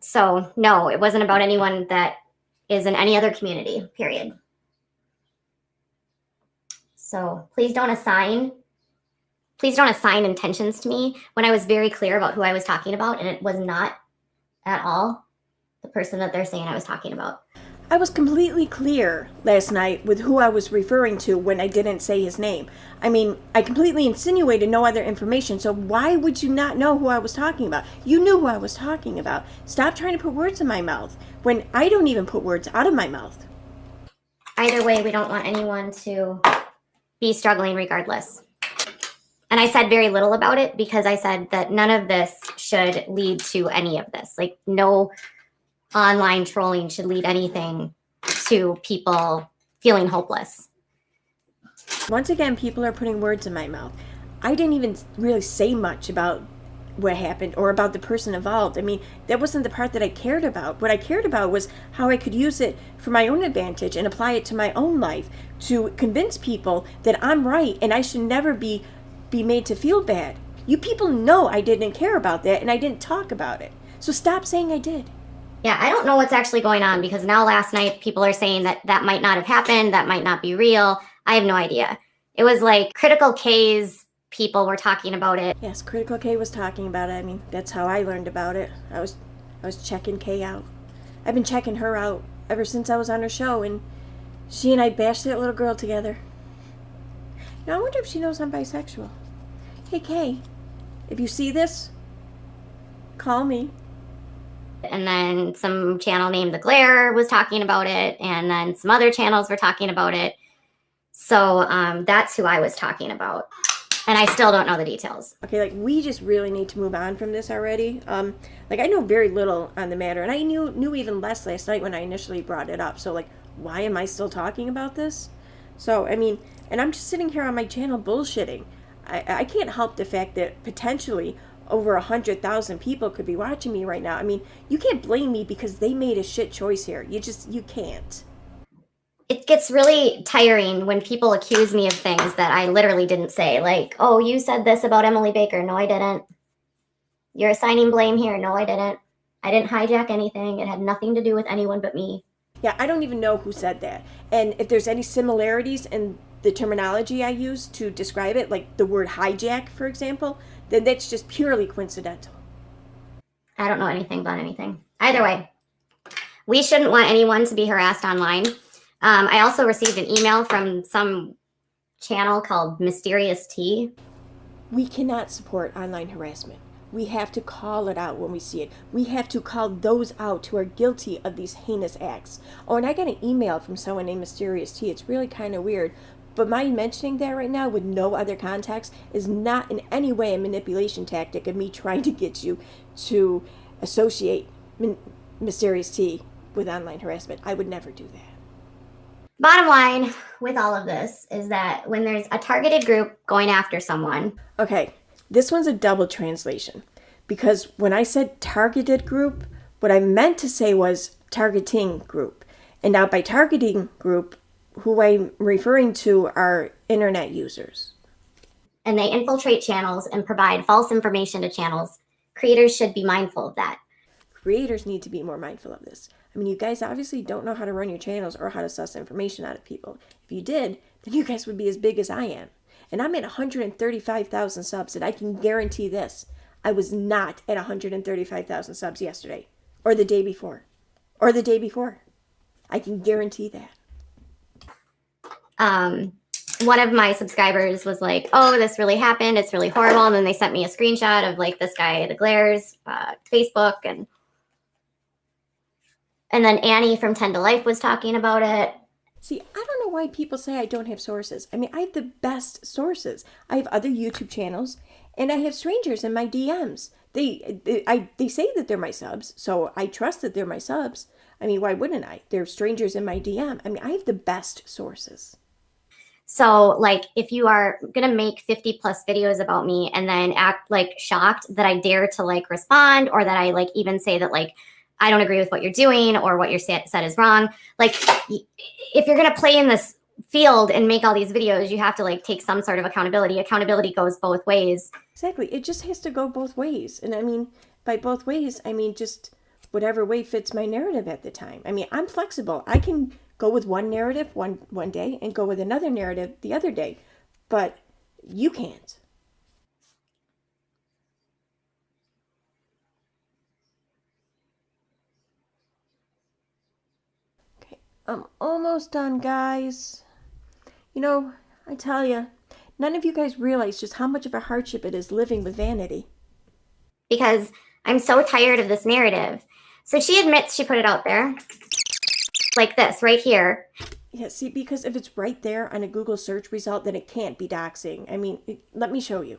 So no, it wasn't about anyone that is in any other community, period. So please don't assign intentions to me when I was very clear about who I was talking about, and it was not at all the person that they're saying I was talking about. I was completely clear last night with who I was referring to when I didn't say his name. I mean, I completely insinuated no other information, so why would you not know who I was talking about? You knew who I was talking about. Stop trying to put words in my mouth when I don't even put words out of my mouth. Either way, we don't want anyone to be struggling regardless. And I said very little about it because I said that none of this should lead to any of this. Like, no online trolling should lead anything to people feeling hopeless. Once again, people are putting words in my mouth. I didn't even really say much about what happened or about the person involved. I mean, that wasn't the part that I cared about. What I cared about was how I could use it for my own advantage and apply it to my own life to convince people that I'm right and I should never be made to feel bad. You people know I didn't care about that and I didn't talk about it. So stop saying I did. Yeah, I don't know what's actually going on because now last night people are saying that that might not have happened, that might not be real. I have no idea. It was like Critical K's people were talking about it. Yes, Critical K was talking about it. I mean, that's how I learned about it. I was checking K out. I've been checking her out ever since I was on her show, and she and I bashed that little girl together. Now I wonder if she knows I'm bisexual. Hey Kay, if you see this, call me. And then some channel named The Glare was talking about it, and then some other channels were talking about it. So that's who I was talking about. And I still don't know the details. Okay, like, we just really need to move on from this already. Like, I know very little on the matter, and I knew even less last night when I initially brought it up. So, like, why am I still talking about this? So, I mean, and I'm just sitting here on my channel bullshitting. I can't help the fact that potentially over 100,000 people could be watching me right now. I mean, you can't blame me because they made a shit choice here. You can't. It gets really tiring when people accuse me of things that I literally didn't say. Like, oh, you said this about Emily Baker. No, I didn't. You're assigning blame here. No, I didn't. I didn't hijack anything. It had nothing to do with anyone but me. Yeah, I don't even know who said that. And if there's any similarities in the terminology I use to describe it, like the word hijack, for example, then that's just purely coincidental. I don't know anything about anything. Either way, we shouldn't want anyone to be harassed online. I also received an email from some channel called Mysterious Tea. We cannot support online harassment. We have to call it out when we see it. We have to call those out who are guilty of these heinous acts. Oh, and I got an email from someone named Mysterious T. It's really kind of weird. But my mentioning that right now with no other context is not in any way a manipulation tactic of me trying to get you to associate Mysterious T with online harassment. I would never do that. Bottom line with all of this is that when there's a targeted group going after someone. Okay, this one's a double translation. Because when I said targeted group, what I meant to say was targeting group. And now by targeting group, who I'm referring to are internet users. And they infiltrate channels and provide false information to channels. Creators should be mindful of that. Creators need to be more mindful of this. I mean, you guys obviously don't know how to run your channels or how to suss information out of people. If you did, then you guys would be as big as I am. And I'm at 135,000 subs, and I can guarantee this. I was not at 135,000 subs yesterday, or the day before, or the day before. I can guarantee that. One of my subscribers was like, oh, this really happened. It's really horrible. And then they sent me a screenshot of like this guy, The Glare's Facebook. And then Annie from 10 to Life was talking about it. See, I don't know why people say I don't have sources. I mean, I have the best sources. I have other YouTube channels, and I have strangers in my DMs. They say that they're my subs, so I trust that they're my subs. I mean, why wouldn't I? They're strangers in my DM. I mean, I have the best sources. So, like, if you are going to make 50 plus videos about me and then act, like, shocked that I dare to, like, respond or that I, like, even say that, like, I don't agree with what you're doing or what you said is wrong. Like, if you're going to play in this field and make all these videos, you have to, like, take some sort of accountability. Accountability goes both ways. Exactly. It just has to go both ways. And I mean, by both ways, I mean just whatever way fits my narrative at the time. I mean, I'm flexible. I can go with one narrative one day and go with another narrative the other day, but you can't. Okay, I'm almost done, guys. You know, I tell you, none of you guys realize just how much of a hardship it is living with vanity. Because I'm so tired of this narrative. So she admits she put it out there. Like this, right here. Yeah, see, because if it's right there on a Google search result, then it can't be doxing. I mean, let me show you.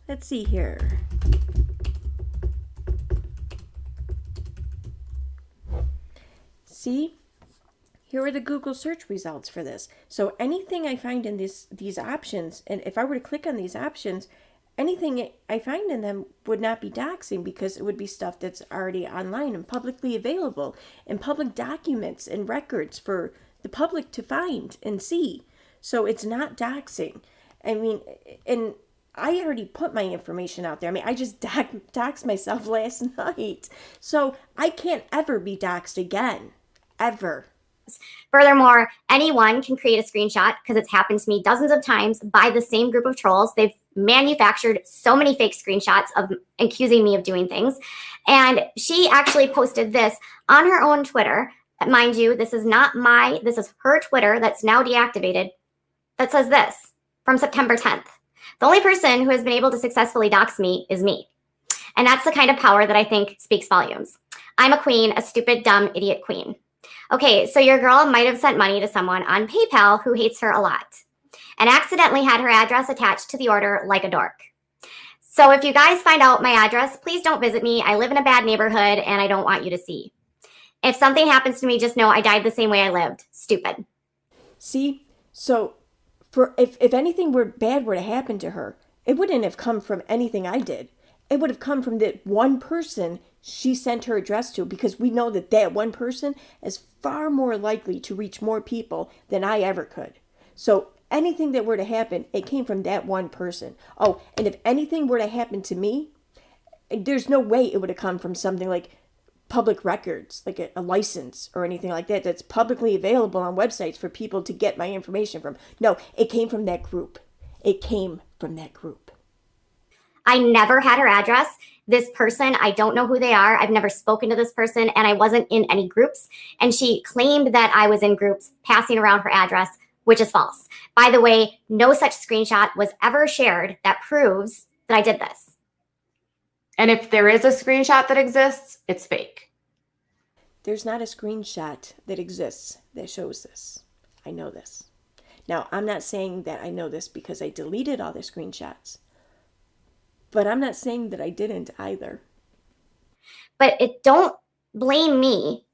Let's see here. See? Here are the Google search results for this. So anything I find in these options, and if I were to click on these options, anything I find in them would not be doxing because it would be stuff that's already online and publicly available and public documents and records for the public to find and see. So it's not doxing. I mean, and I already put my information out there. I mean, I just doxed myself last night. So I can't ever be doxed again. Ever. Furthermore, anyone can create a screenshot because it's happened to me dozens of times by the same group of trolls. They've manufactured so many fake screenshots of accusing me of doing things. And she actually posted this on her own Twitter. Mind you, this is her Twitter that's now deactivated, that says this from September 10th. The only person who has been able to successfully dox me is me. And that's the kind of power that I think speaks volumes. I'm a queen, a stupid, dumb, idiot queen. Okay, so your girl might have sent money to someone on PayPal who hates her a lot and accidentally had her address attached to the order like a dork. So if you guys find out my address, please don't visit me. I live in a bad neighborhood and I don't want you to see. If something happens to me, just know I died the same way I lived. Stupid. See? So if anything bad were to happen to her, it wouldn't have come from anything I did. It would have come from that one person she sent her address to, because we know that one person is far more likely to reach more people than I ever could. So anything that were to happen, it came from that one person. Oh, and if anything were to happen to me, there's no way it would have come from something like public records, like a license or anything like that that's publicly available on websites for people to get my information from. No, it came from that group. It came from that group. I never had her address. This person, I don't know who they are. I've never spoken to this person, and I wasn't in any groups. And she claimed that I was in groups passing around her address, which is false. By the way, no such screenshot was ever shared that proves that I did this. And if there is a screenshot that exists, it's fake. There's not a screenshot that exists that shows this. I know this. Now, I'm not saying that I know this because I deleted all the screenshots. But I'm not saying that I didn't either. But don't blame me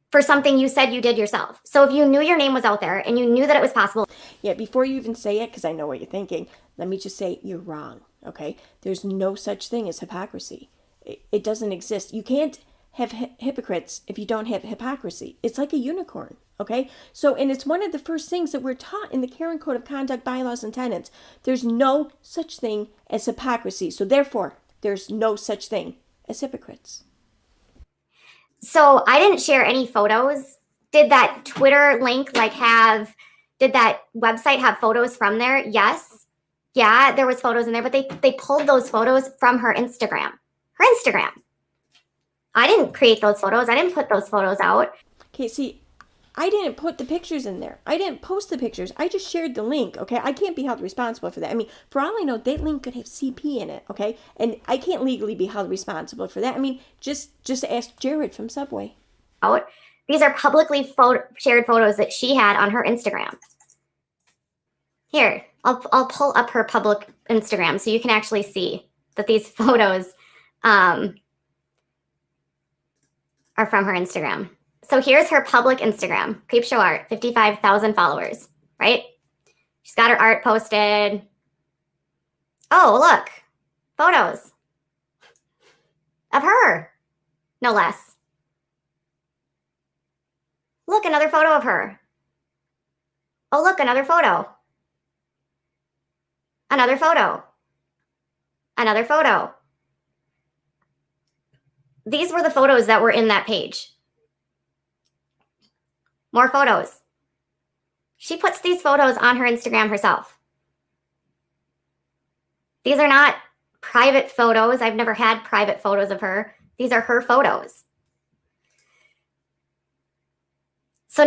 for something you said you did yourself. So if you knew your name was out there and you knew that it was possible. Yeah, before you even say it, because I know what you're thinking, let me just say you're wrong, okay? There's no such thing as hypocrisy. It doesn't exist. You can't have hypocrites if you don't have hypocrisy. It's like a unicorn, okay? So, and it's one of the first things that we're taught in the Karen Code of Conduct, Bylaws, and Tenets. There's no such thing as hypocrisy. So therefore, there's no such thing as hypocrites. So I didn't share any photos. Did that Twitter link did that website have photos from there? Yes. Yeah, there was photos in there, but they pulled those photos from her Instagram. Her Instagram. I didn't create those photos. I didn't put those photos out. Okay, see, I didn't put the pictures in there. I didn't post the pictures. I just shared the link, okay? I can't be held responsible for that. I mean, for all I know, that link could have CP in it, okay? And I can't legally be held responsible for that. I mean, just ask Jared from Subway. These are publicly shared photos that she had on her Instagram. Here, I'll pull up her public Instagram so you can actually see that these photos are from her Instagram. So here's her public Instagram, Creep Show Art, 55,000 followers, right? She's got her art posted. Oh, look, photos of her, no less. Look, another photo of her. Oh, look, another photo. Another photo. Another photo. These were the photos that were in that page. More photos. She puts these photos on her Instagram herself. These are not private photos. I've never had private photos of her. These are her photos. So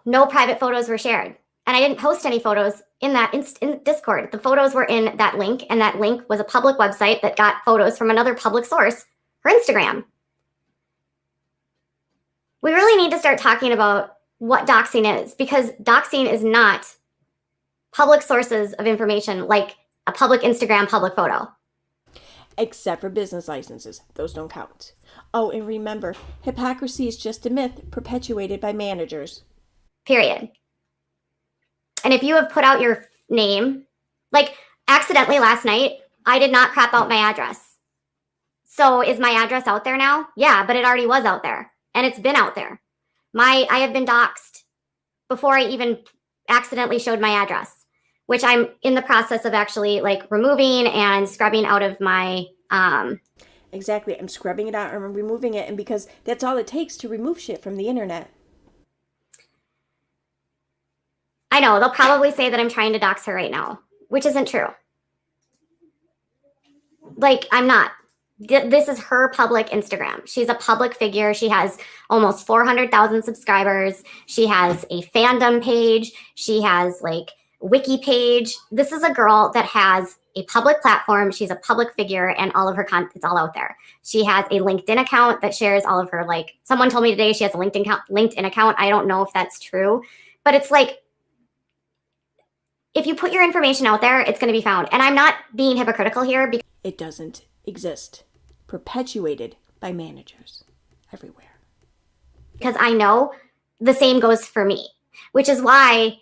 no private photos were shared. And I didn't post any photos in that in Discord. The photos were in that link, and that link was a public website that got photos from another public source, her Instagram. We really need to start talking about what doxing is, because doxing is not public sources of information like a public Instagram public photo. Except for business licenses. Those don't count. Oh, and remember, hypocrisy is just a myth perpetuated by managers. Period. And if you have put out your name, like accidentally last night, I did not crop out my address. So is my address out there now? Yeah, but it already was out there. And it's been out there. I have been doxxed before I even accidentally showed my address, which I'm in the process of actually like removing and scrubbing out of my Exactly. I'm scrubbing it out. I'm removing it. And because that's all it takes to remove shit from the internet. I know, they'll probably say that I'm trying to dox her right now, which isn't true. Like, I'm not. This is her public Instagram. She's a public figure. She has almost 400,000 subscribers. She has a fandom page. She has like wiki page. This is a girl that has a public platform. She's a public figure, and all of her content, it's all out there. She has a LinkedIn account that shares all of her, like, someone told me today she has a LinkedIn account. I don't know if that's true, but it's like, if you put your information out there, it's going to be found. And I'm not being hypocritical here. Because it doesn't exist. Perpetuated by managers everywhere. Because I know the same goes for me, which is why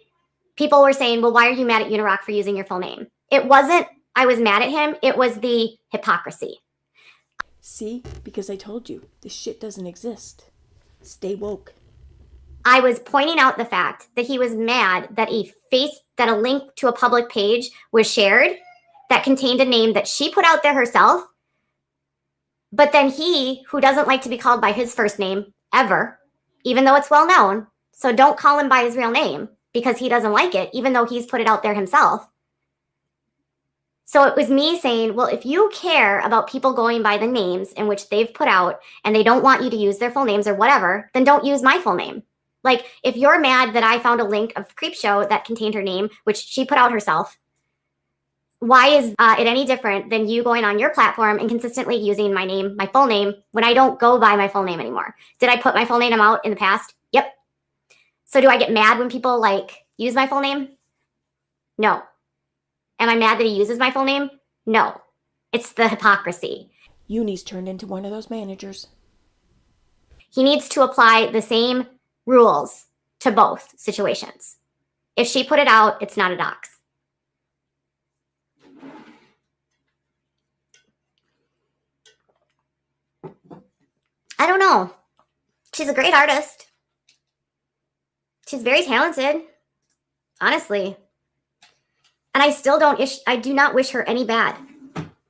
people were saying, well, why are you mad at Unirock for using your full name? It wasn't I was mad at him. It was the hypocrisy. See? Because I told you, this shit doesn't exist. Stay woke. I was pointing out the fact that he was mad that a link to a public page was shared that contained a name that she put out there herself. But then he, who doesn't like to be called by his first name ever, even though it's well known, so don't call him by his real name because he doesn't like it, even though he's put it out there himself. So it was me saying, well, if you care about people going by the names in which they've put out and they don't want you to use their full names or whatever, then don't use my full name. Like, if you're mad that I found a link of Creepshow that contained her name, which she put out herself, why is it any different than you going on your platform and consistently using my name, my full name, when I don't go by my full name anymore? Did I put my full name out in the past? Yep. So do I get mad when people, like, use my full name? No. Am I mad that he uses my full name? No. It's the hypocrisy. Uni's turned into one of those managers. He needs to apply the same rules to both situations. If she put it out, it's not a dox. I don't know. She's a great artist. She's very talented, honestly. And I still I do not wish her any bad.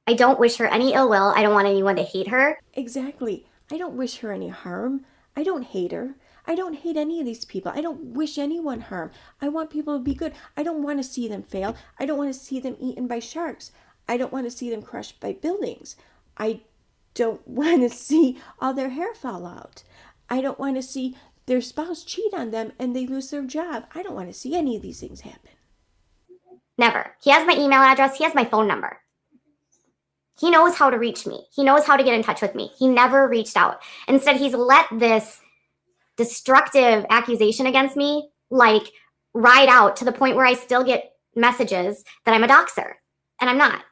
I don't wish her any ill will. I don't want anyone to hate her. Exactly. I don't wish her any harm. I don't hate her. I don't hate any of these people. I don't wish anyone harm. I want people to be good. I don't want to see them fail. I don't want to see them eaten by sharks. I don't want to see them crushed by buildings. I don't want to see all their hair fall out. I don't want to see their spouse cheat on them and they lose their job. I don't want to see any of these things happen. Never. He has my email address. He has my phone number. He knows how to reach me. He knows how to get in touch with me. He never reached out. Instead, he's let this destructive accusation against me, like, ride out to the point where I still get messages that I'm a doxer, and I'm not.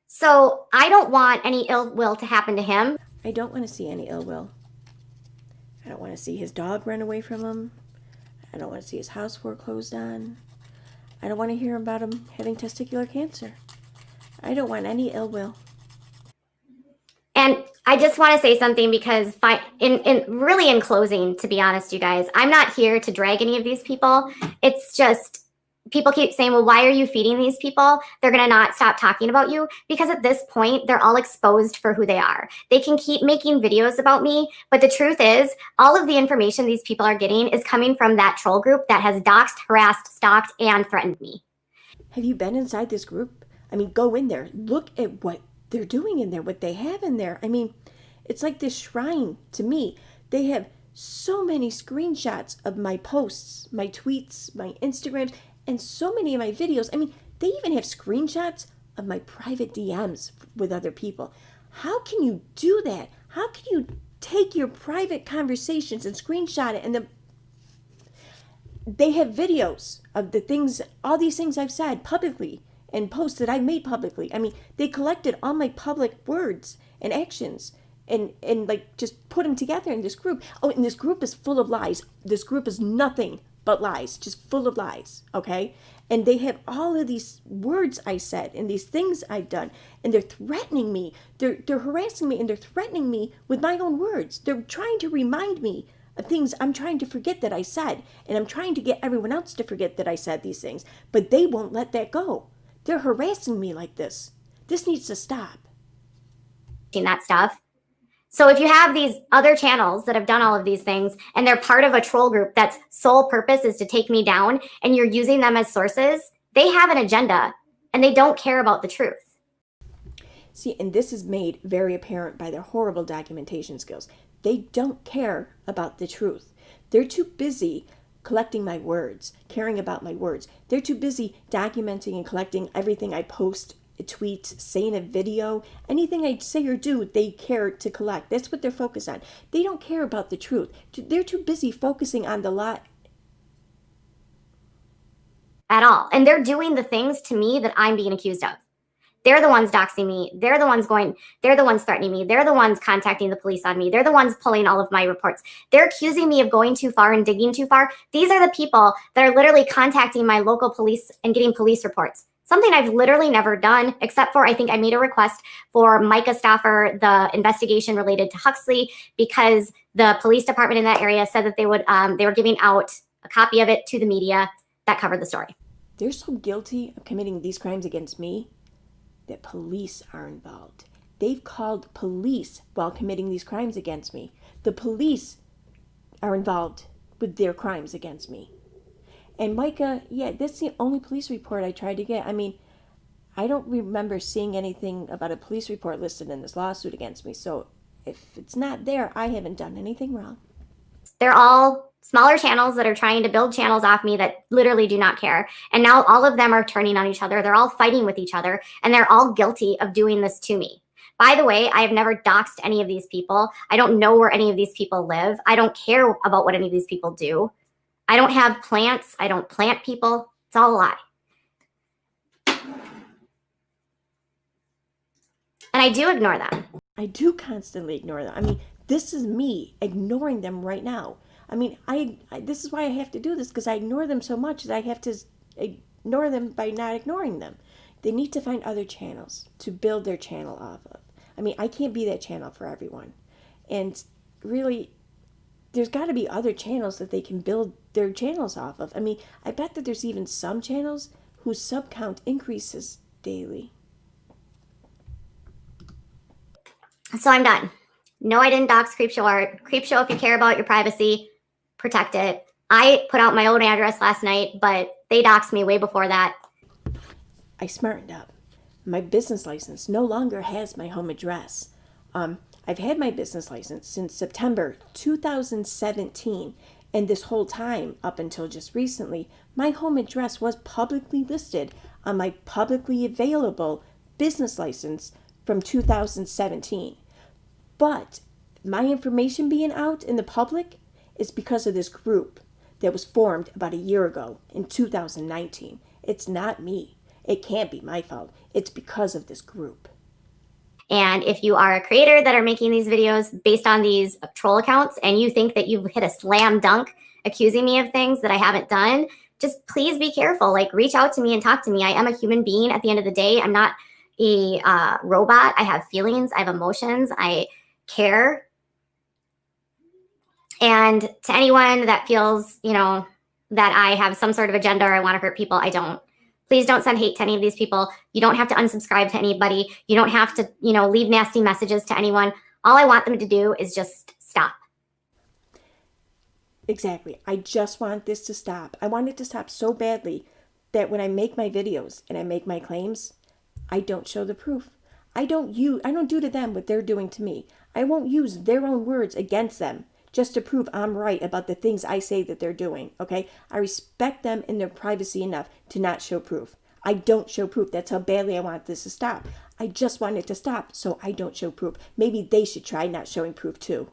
So I don't want any ill will to happen to him. I don't want to see any ill will. I don't want to see his dog run away from him. I don't want to see his house foreclosed on. I don't want to hear about him having testicular cancer. I don't want any ill will. And I just want to say something because in closing, to be honest, you guys, I'm not here to drag any of these people. It's just people keep saying, well, why are you feeding these people? They're going to not stop talking about you. Because at this point, they're all exposed for who they are. They can keep making videos about me. But the truth is, all of the information these people are getting is coming from that troll group that has doxed, harassed, stalked, and threatened me. Have you been inside this group? I mean, go in there. Look at what they're doing in there, what they have in there. I mean, it's like this shrine to me. They have so many screenshots of my posts, my tweets, my Instagrams, and so many of my videos. I mean, they even have screenshots of my private DMs with other people. How can you do that? How can you take your private conversations and screenshot it? And they have videos of the things, all these things I've said publicly and posts that I've made publicly. I mean, they collected all my public words and actions and like just put them together in this group. Oh, and this group is full of lies. This group is nothing but lies, just full of lies, okay? And they have all of these words I said and these things I've done, and they're threatening me. They're harassing me, and they're threatening me with my own words. They're trying to remind me of things I'm trying to forget that I said, and I'm trying to get everyone else to forget that I said these things, but they won't let that go. They're harassing me like this. This needs to stop. That stuff. So if you have these other channels that have done all of these things and they're part of a troll group that's sole purpose is to take me down and you're using them as sources, they have an agenda and they don't care about the truth. See, and this is made very apparent by their horrible documentation skills. They don't care about the truth. They're too busy collecting my words, caring about my words. They're too busy documenting and collecting everything I post, a tweet, say in a video, anything I say or do, they care to collect. That's what they're focused on. They don't care about the truth. They're too busy focusing on the lie. At all. And they're doing the things to me that I'm being accused of. They're the ones doxing me. They're the ones threatening me. They're the ones contacting the police on me. They're the ones pulling all of my reports. They're accusing me of going too far and digging too far. These are the people that are literally contacting my local police and getting police reports. Something I've literally never done, except for I think I made a request for Micah Stauffer, the investigation related to Huxley, because the police department in that area said that they were giving out a copy of it to the media that covered the story. They're so guilty of committing these crimes against me that police are involved. They've called police while committing these crimes against me. The police are involved with their crimes against me. And Micah, yeah, that's the only police report I tried to get. I mean, I don't remember seeing anything about a police report listed in this lawsuit against me. So if it's not there, I haven't done anything wrong. They're all smaller channels that are trying to build channels off me that literally do not care. And now all of them are turning on each other. They're all fighting with each other, and they're all guilty of doing this to me. By the way, I have never doxed any of these people. I don't know where any of these people live. I don't care about what any of these people do. I don't have plants. I don't plant people. It's all a lie. And I do ignore them. I do constantly ignore them. I mean, this is me ignoring them right now. I mean, this is why I have to do this, because I ignore them so much that I have to ignore them by not ignoring them. They need to find other channels to build their channel off of. I mean, I can't be that channel for everyone. And really, there's got to be other channels that they can build their channels off of. I mean, I bet that there's even some channels whose sub count increases daily. So I'm done. No, I didn't dox Creepshow Art. Creepshow, if you care about your privacy, protect it. I put out my own address last night, but they doxed me way before that. I smartened up. My business license no longer has my home address. I've had my business license since September 2017, and this whole time, up until just recently, my home address was publicly listed on my publicly available business license from 2017. But my information being out in the public is because of this group that was formed about a year ago in 2019. It's not me. It can't be my fault. It's because of this group. And if you are a creator that are making these videos based on these troll accounts and you think that you've hit a slam dunk accusing me of things that I haven't done, just please be careful. Like, reach out to me and talk to me. I am a human being at the end of the day. I'm not a robot. I have feelings. I have emotions. I care. And to anyone that feels, that I have some sort of agenda or I want to hurt people. I don't. Please don't send hate to any of these people. You don't have to unsubscribe to anybody. You don't have to, leave nasty messages to anyone. All I want them to do is just stop. Exactly. I just want this to stop. I want it to stop so badly that when I make my videos and I make my claims, I don't show the proof. I don't do to them what they're doing to me. I won't use their own words against them just to prove I'm right about the things I say that they're doing, okay? I respect them in their privacy enough to not show proof. I don't show proof. That's how badly I want this to stop. I just want it to stop so I don't show proof. Maybe they should try not showing proof too.